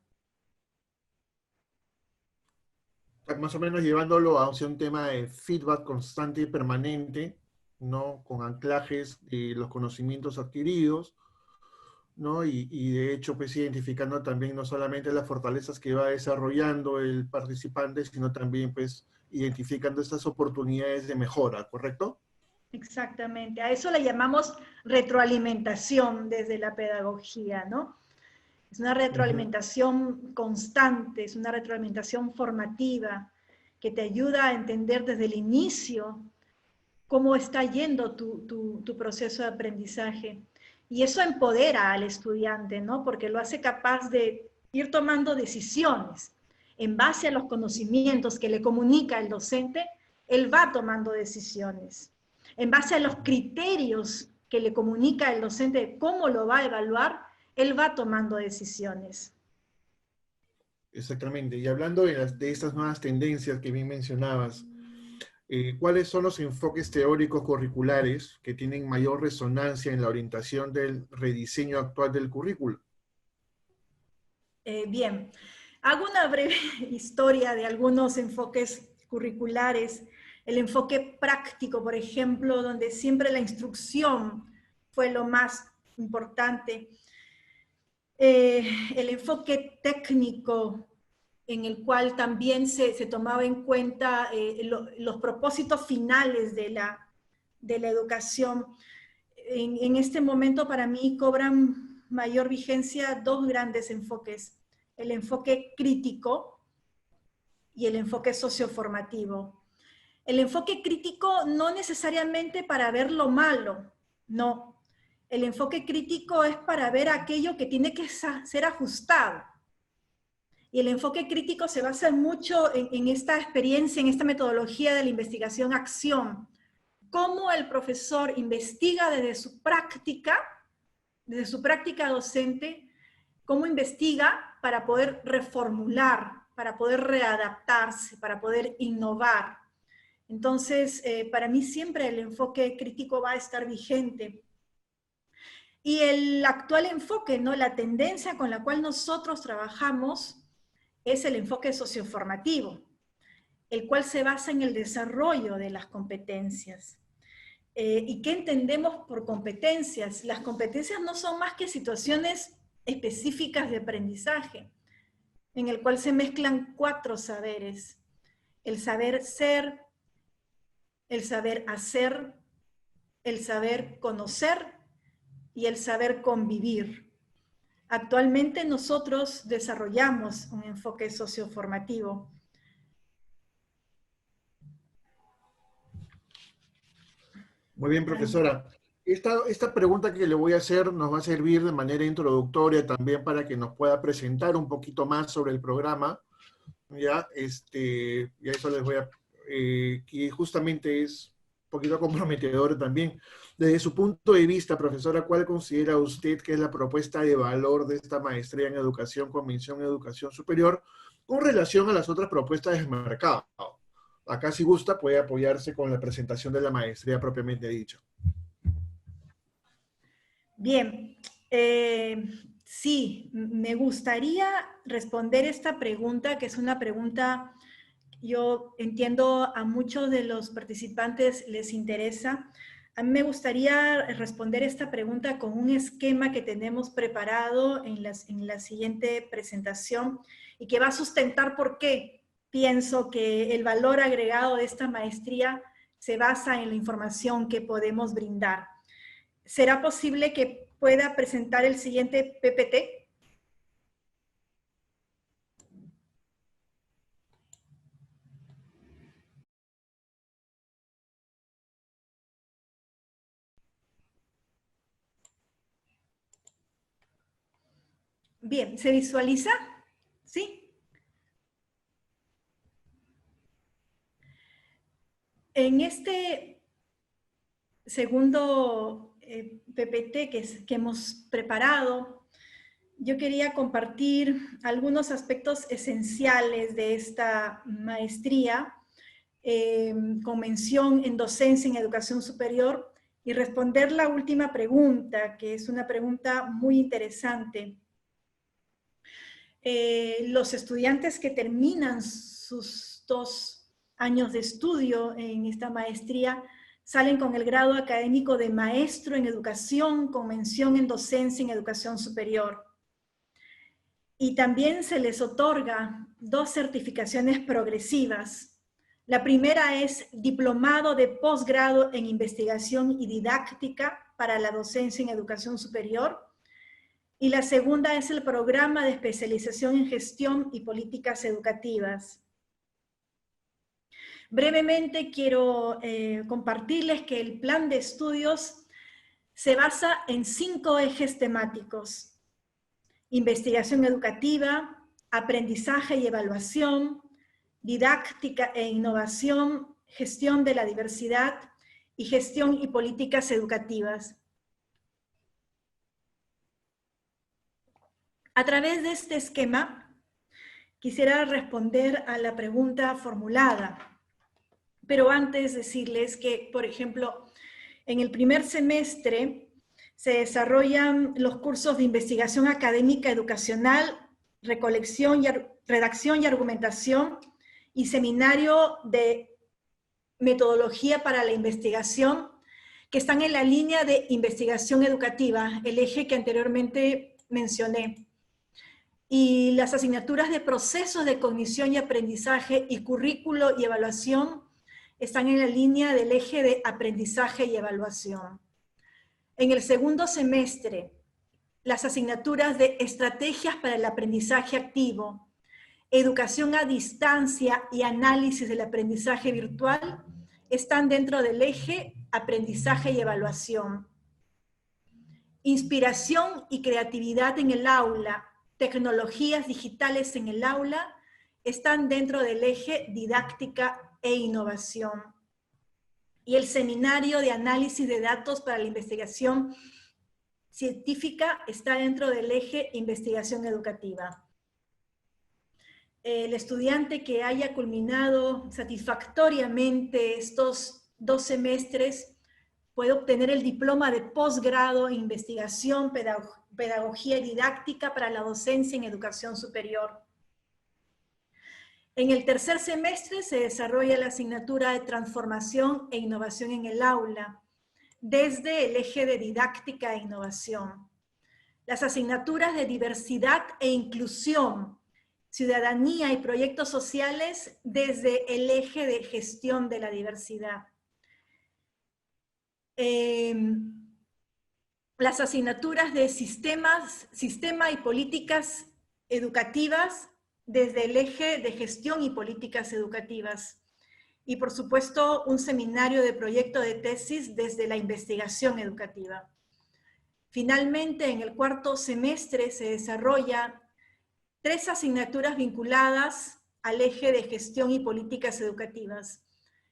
Más o menos llevándolo hacia un tema de feedback constante y permanente, ¿no? Con anclajes de los conocimientos adquiridos, ¿no? Y de hecho, pues identificando también no solamente las fortalezas que va desarrollando el participante, sino también, pues, identificando estas oportunidades de mejora, ¿correcto? Exactamente. A eso le llamamos retroalimentación desde la pedagogía, ¿no? Es una retroalimentación constante, es una retroalimentación formativa que te ayuda a entender desde el inicio cómo está yendo tu proceso de aprendizaje. Y eso empodera al estudiante, ¿no? Porque lo hace capaz de ir tomando decisiones en base a los conocimientos que le comunica el docente. Él va tomando decisiones en base a los criterios que le comunica el docente de cómo lo va a evaluar. Él va tomando decisiones. Exactamente. Y hablando de estas nuevas tendencias que bien mencionabas, ¿cuáles son los enfoques teóricos curriculares que tienen mayor resonancia en la orientación del rediseño actual del currículo? Bien, hago una breve historia de algunos enfoques curriculares. El enfoque práctico, por ejemplo, donde siempre la instrucción fue lo más importante. El enfoque técnico, en el cual también se tomaba en cuenta los propósitos finales de la educación. En este momento para mí cobran mayor vigencia dos grandes enfoques: el enfoque crítico y el enfoque socioformativo. El enfoque crítico no necesariamente para ver lo malo, no. El enfoque crítico es para ver aquello que tiene que ser ajustado. Y el enfoque crítico se basa mucho en esta experiencia, en esta metodología de la investigación-acción. Cómo el profesor investiga desde su práctica docente, cómo investiga para poder reformular, para poder readaptarse, para poder innovar. Entonces, para mí siempre el enfoque crítico va a estar vigente. Y el actual enfoque, ¿no? La tendencia con la cual nosotros trabajamos es el enfoque socioformativo, el cual se basa en el desarrollo de las competencias. ¿Y qué entendemos por competencias? Las competencias no son más que situaciones específicas de aprendizaje, en el cual se mezclan 4 saberes: el saber ser, el saber hacer, el saber conocer y el saber convivir. Actualmente nosotros desarrollamos un enfoque socioformativo. Muy bien, profesora. Esta pregunta que le voy a hacer nos va a servir de manera introductoria también para que nos pueda presentar un poquito más sobre el programa. Ya, y a eso les voy a, que justamente es un poquito comprometedor también. Desde su punto de vista, profesora, ¿cuál considera usted que es la propuesta de valor de esta maestría en educación con mención en educación superior con relación a las otras propuestas del mercado? Acá, si gusta, puede apoyarse con la presentación de la maestría propiamente dicha. Bien, sí, me gustaría responder esta pregunta, que es una pregunta, yo entiendo a muchos de los participantes les interesa. A mí me gustaría responder esta pregunta con un esquema que tenemos preparado en la siguiente presentación y que va a sustentar por qué pienso que el valor agregado de esta maestría se basa en la información que podemos brindar. ¿Será posible que pueda presentar el siguiente PPT? Bien, ¿se visualiza? ¿Sí? En este segundo PPT que hemos preparado, yo quería compartir algunos aspectos esenciales de esta maestría con mención en docencia en educación superior y responder la última pregunta, que es una pregunta muy interesante. Los estudiantes que terminan sus 2 años de estudio en esta maestría salen con el grado académico de maestro en educación con mención en docencia en educación superior. Y también se les otorga 2 certificaciones progresivas. La primera es diplomado de posgrado en investigación y didáctica para la docencia en educación superior. Y la segunda es el programa de especialización en gestión y políticas educativas. Brevemente quiero compartirles que el plan de estudios se basa en 5 ejes temáticos: investigación educativa, aprendizaje y evaluación, didáctica e innovación, gestión de la diversidad y gestión y políticas educativas. A través de este esquema, quisiera responder a la pregunta formulada, pero antes decirles que, por ejemplo, en el primer semestre se desarrollan los cursos de investigación académica educacional, redacción y argumentación, y seminario de metodología para la investigación, que están en la línea de investigación educativa, el eje que anteriormente mencioné. Y las asignaturas de procesos de cognición y aprendizaje y currículo y evaluación están en la línea del eje de aprendizaje y evaluación. En el segundo semestre, las asignaturas de estrategias para el aprendizaje activo, educación a distancia y análisis del aprendizaje virtual están dentro del eje aprendizaje y evaluación. Inspiración y creatividad en el aula, tecnologías digitales en el aula, están dentro del eje didáctica e innovación. Y el seminario de análisis de datos para la investigación científica está dentro del eje investigación educativa. El estudiante que haya culminado satisfactoriamente estos 2 semestres puede obtener el diploma de posgrado en investigación, pedagogía y didáctica para la docencia en educación superior. En el tercer semestre se desarrolla la asignatura de transformación e innovación en el aula, desde el eje de didáctica e innovación. Las asignaturas de diversidad e inclusión, ciudadanía y proyectos sociales, desde el eje de gestión de la diversidad. Las asignaturas de sistema y políticas educativas, desde el eje de gestión y políticas educativas. Y por supuesto, un seminario de proyecto de tesis desde la investigación educativa. Finalmente, en el cuarto semestre se desarrolla 3 asignaturas vinculadas al eje de gestión y políticas educativas.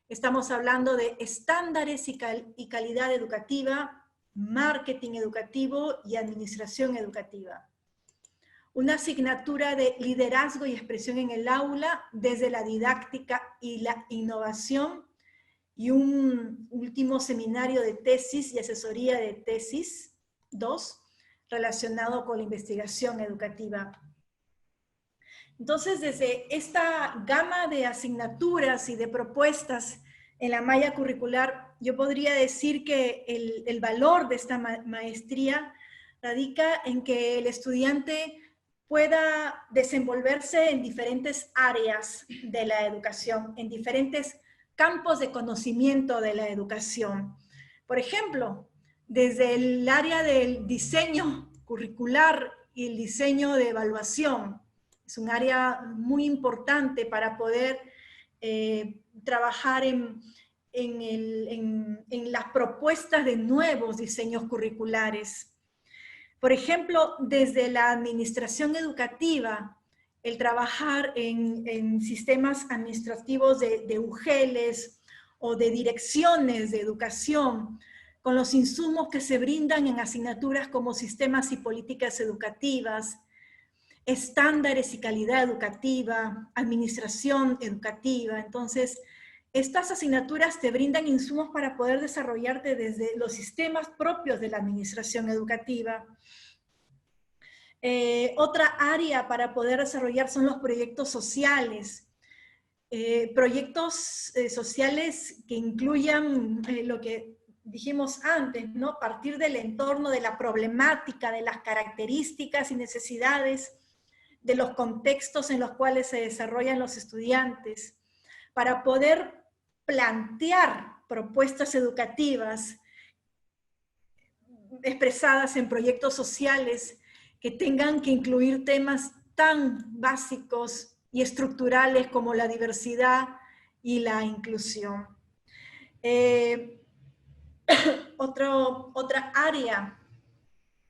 Estamos hablando de estándares y calidad educativa, marketing educativo y administración educativa. Una asignatura de liderazgo y expresión en el aula desde la didáctica y la innovación, y un último seminario de tesis y asesoría de tesis 2 relacionado con la investigación educativa. Entonces, desde esta gama de asignaturas y de propuestas en la malla curricular, yo podría decir que el valor de esta maestría radica en que el estudiante pueda desenvolverse en diferentes áreas de la educación, en diferentes campos de conocimiento de la educación. Por ejemplo, desde el área del diseño curricular y el diseño de evaluación. Es un área muy importante para poder trabajar en las propuestas de nuevos diseños curriculares. Por ejemplo, desde la administración educativa, el trabajar en sistemas administrativos de UGELes o de direcciones de educación, con los insumos que se brindan en asignaturas como sistemas y políticas educativas, estándares y calidad educativa, administración educativa. Entonces, Estas asignaturas te brindan insumos para poder desarrollarte desde los sistemas propios de la administración educativa. Otra área para poder desarrollar son los proyectos sociales. Proyectos sociales que incluyan lo que dijimos antes, ¿no? Partir del entorno, de la problemática, de las características y necesidades, de los contextos en los cuales se desarrollan los estudiantes, para poder plantear propuestas educativas expresadas en proyectos sociales que tengan que incluir temas tan básicos y estructurales como la diversidad y la inclusión. Otra área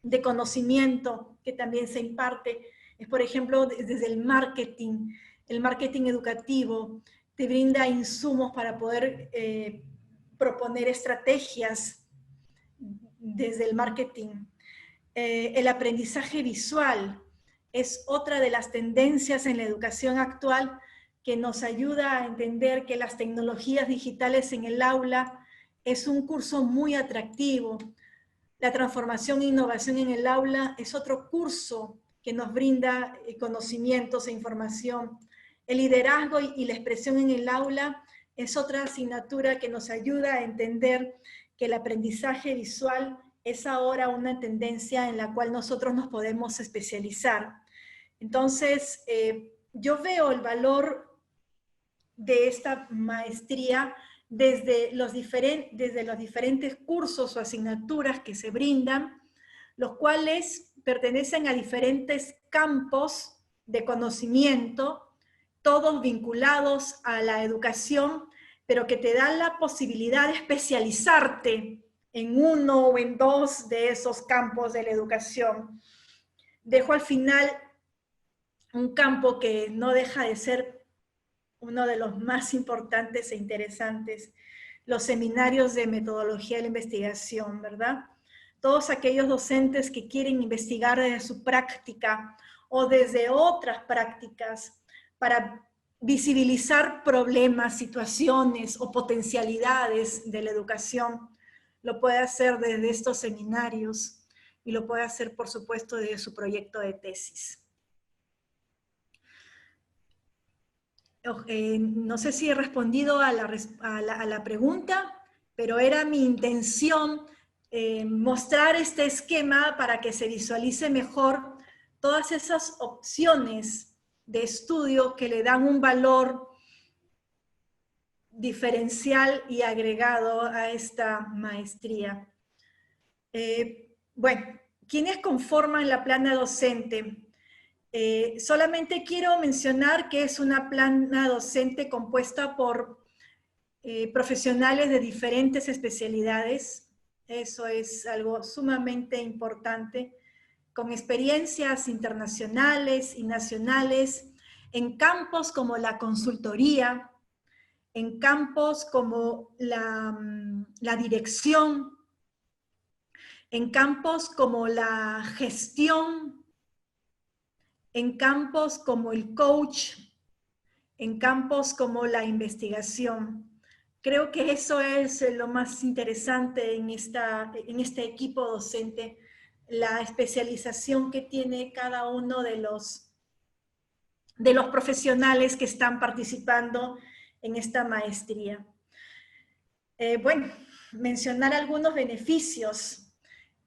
de conocimiento que también se imparte es, por ejemplo, desde el marketing educativo te brinda insumos para poder proponer estrategias desde el marketing. El aprendizaje visual es otra de las tendencias en la educación actual que nos ayuda a entender que las tecnologías digitales en el aula es un curso muy atractivo. La transformación e innovación en el aula es otro curso que nos brinda conocimientos e información. El liderazgo y la expresión en el aula es otra asignatura que nos ayuda a entender que el aprendizaje visual es ahora una tendencia en la cual nosotros nos podemos especializar. Entonces, yo veo el valor de esta maestría desde los diferentes cursos o asignaturas que se brindan, los cuales pertenecen a diferentes campos de conocimiento, todos vinculados a la educación, pero que te dan la posibilidad de especializarte en uno o en dos de esos campos de la educación. Dejo al final un campo que no deja de ser uno de los más importantes e interesantes, los seminarios de metodología de la investigación, ¿verdad? Todos aquellos docentes que quieren investigar desde su práctica o desde otras prácticas para visibilizar problemas, situaciones o potencialidades de la educación, lo puede hacer desde estos seminarios y lo puede hacer, por supuesto, desde su proyecto de tesis. No sé si he respondido a la pregunta, pero era mi intención mostrar este esquema para que se visualice mejor todas esas opciones de estudio que le dan un valor diferencial y agregado a esta maestría. Bueno, ¿quiénes conforman la plana docente? Solamente quiero mencionar que es una plana docente compuesta por profesionales de diferentes especialidades. Eso es algo sumamente importante, con experiencias internacionales y nacionales en campos como la consultoría, en campos como la dirección, en campos como la gestión, en campos como el coach, en campos como la investigación. Creo que eso es lo más interesante en este equipo docente, la especialización que tiene cada uno de los profesionales que están participando en esta maestría. Bueno, mencionar algunos beneficios.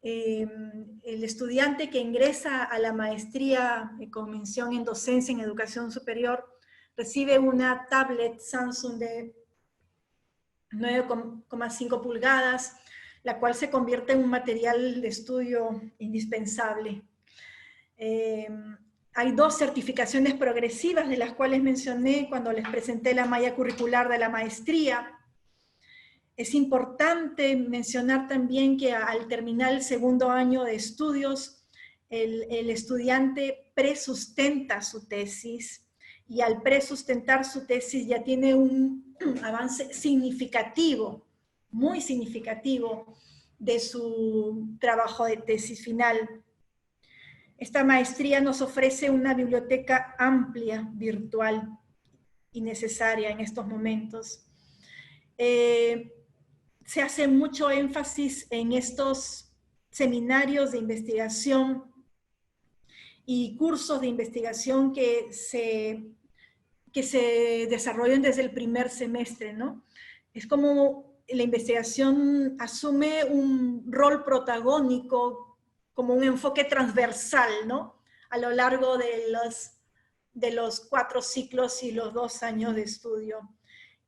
El estudiante que ingresa a la maestría con mención en docencia en educación superior recibe una tablet Samsung de 9,5 pulgadas, la cual se convierte en un material de estudio indispensable. Hay 2 certificaciones progresivas de las cuales mencioné cuando les presenté la malla curricular de la maestría. Es importante mencionar también que al terminar el segundo año de estudios, el estudiante presustenta su tesis, y al presustentar su tesis ya tiene un avance significativo, muy significativo, de su trabajo de tesis final. Esta maestría nos ofrece una biblioteca amplia, virtual y necesaria en estos momentos. se hace mucho énfasis en estos seminarios de investigación y cursos de investigación que se desarrollan desde el primer semestre, ¿no? Es como la investigación asume un rol protagónico, como un enfoque transversal, ¿no? A lo largo de los 4 ciclos y los 2 años de estudio.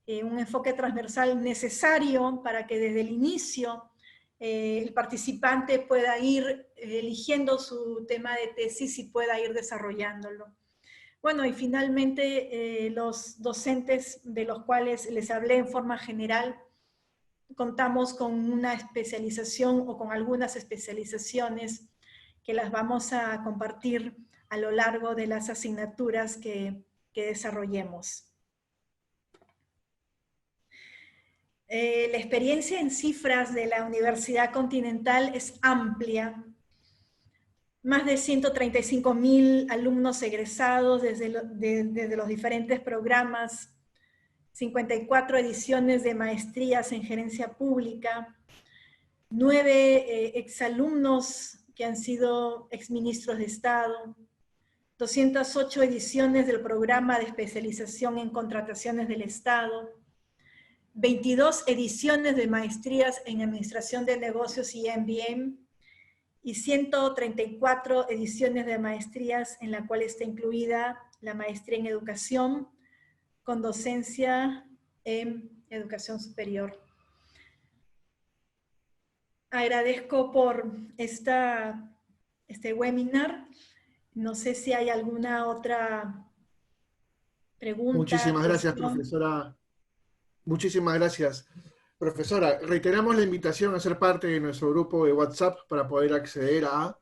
Un enfoque transversal necesario para que desde el inicio el participante pueda ir eligiendo su tema de tesis y pueda ir desarrollándolo. Bueno, y finalmente los docentes de los cuales les hablé en forma general, contamos con una especialización o con algunas especializaciones que las vamos a compartir a lo largo de las asignaturas que desarrollemos. La experiencia en cifras de la Universidad Continental es amplia. Más de 135.000 alumnos egresados desde los diferentes programas, 54 ediciones de maestrías en gerencia pública, 9 exalumnos que han sido exministros de Estado, 208 ediciones del programa de especialización en contrataciones del Estado, 22 ediciones de maestrías en administración de negocios y MBA, y 134 ediciones de maestrías en la cual está incluida la maestría en educación con docencia en educación superior. Agradezco por este webinar. No sé si hay alguna otra pregunta. Muchísimas gracias, cuestión. profesora. Muchísimas gracias, profesora. Reiteramos la invitación a ser parte de nuestro grupo de WhatsApp para poder acceder a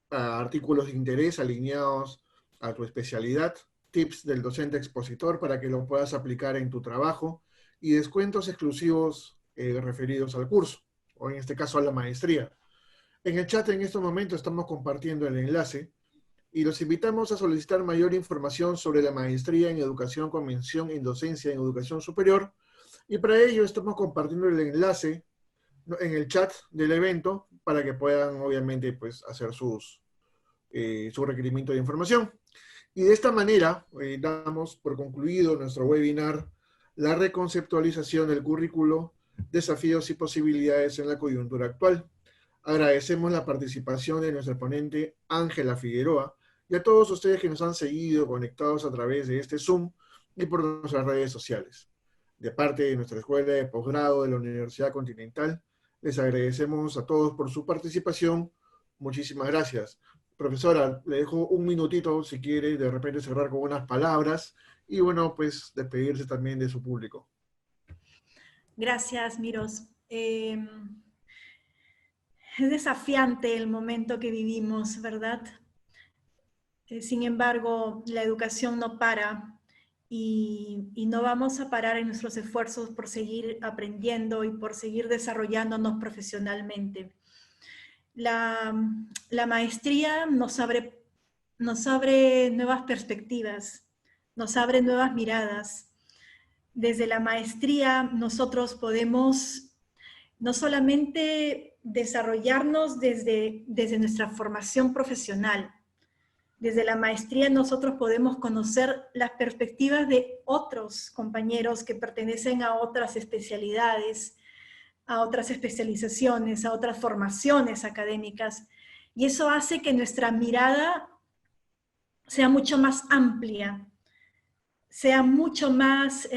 artículos de interés alineados a tu especialidad, tips del docente expositor para que lo puedas aplicar en tu trabajo y descuentos exclusivos referidos al curso, o en este caso a la maestría. En el chat en estos momentos estamos compartiendo el enlace y los invitamos a solicitar mayor información sobre la maestría en educación con mención en docencia en educación superior, y para ello estamos compartiendo el enlace en el chat del evento para que puedan obviamente pues hacer su requerimiento de información. Y de esta manera damos por concluido nuestro webinar, la reconceptualización del currículo, desafíos y posibilidades en la coyuntura actual. Agradecemos la participación de nuestra ponente Ángela Figueroa y a todos ustedes que nos han seguido conectados a través de este Zoom y por nuestras redes sociales. De parte de nuestra Escuela de Posgrado de la Universidad Continental, les agradecemos a todos por su participación. Muchísimas gracias. Profesora, le dejo un minutito si quiere de repente cerrar con unas palabras y bueno, pues despedirse también de su público. Gracias, Miros. Es desafiante el momento que vivimos, ¿verdad? Sin embargo, la educación no para y no vamos a parar en nuestros esfuerzos por seguir aprendiendo y por seguir desarrollándonos profesionalmente. La maestría nos abre nuevas perspectivas, nos abre nuevas miradas. Desde la maestría nosotros podemos no solamente desarrollarnos desde nuestra formación profesional. Desde la maestría nosotros podemos conocer las perspectivas de otros compañeros que pertenecen a otras especialidades, a otras especializaciones, a otras formaciones académicas. Y eso hace que nuestra mirada sea mucho más amplia, sea mucho más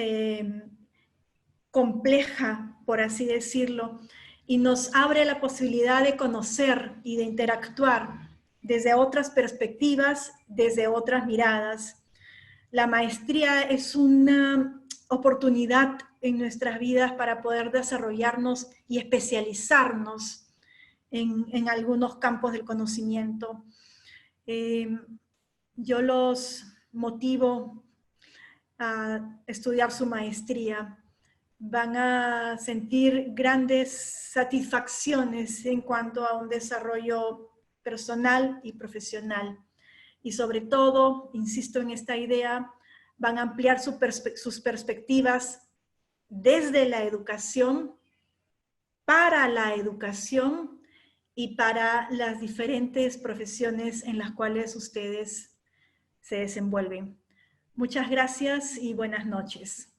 compleja, por así decirlo, y nos abre la posibilidad de conocer y de interactuar desde otras perspectivas, desde otras miradas. La maestría es una oportunidad en nuestras vidas para poder desarrollarnos y especializarnos en algunos campos del conocimiento. Yo los motivo a estudiar su maestría. Van a sentir grandes satisfacciones en cuanto a un desarrollo personal y profesional. Y sobre todo, insisto en esta idea, van a ampliar sus perspectivas desde la educación, para la educación y para las diferentes profesiones en las cuales ustedes se desenvuelven. Muchas gracias y buenas noches.